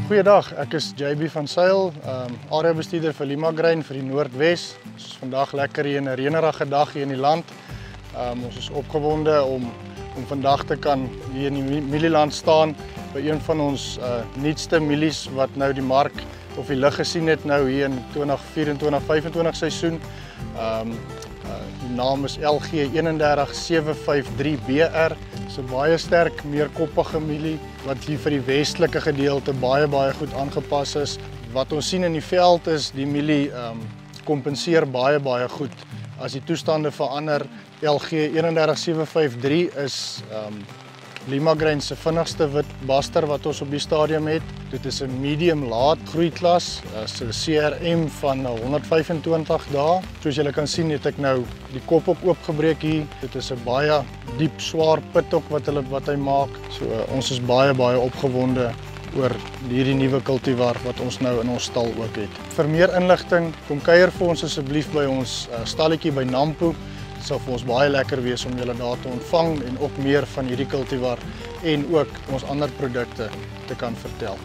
Goeiedag, ek is JB van Sail, area bestuurder vir Limagrain vir die Noordwes. Ons is vandag lekker hier in 'n reënerige dag hier in die land. Ons is opgewonde om vandag te kan hier in die mielieland staan by een van ons nuutste mielies wat nou die mark of die lig gesien het nou hier in 2024-25 seisoen. Die naam is LG 31753BR. Dis 'n baie sterk, meerkoppige mielie wat hier vir die westelike gedeelte baie goed aangepas is. Wat ons sien in die veld is die mielie kompenseer baie goed as die toestande verander. LG 31753 is Limagrain se vinnigste wit baster wat ons op die stadium het. Dit is 'n medium laat groeiklas, 'n CRM van 125 dae. Soos julle kan sien het ek nou die kop ook oopgebreek hier. Dit is 'n baie diep swaar pitok wat hy maak. So ons is baie opgewonde oor hierdie nuwe kultivar wat ons nou in ons stal ook het. Vir meer inligting, kom kuier vir ons asseblief by ons stalletjie by Nampo. Dit sal vir ons baie lekker wees om julle daar te ontvang en ook meer van hierdie kultivar en ook ons ander produkte te kan vertel.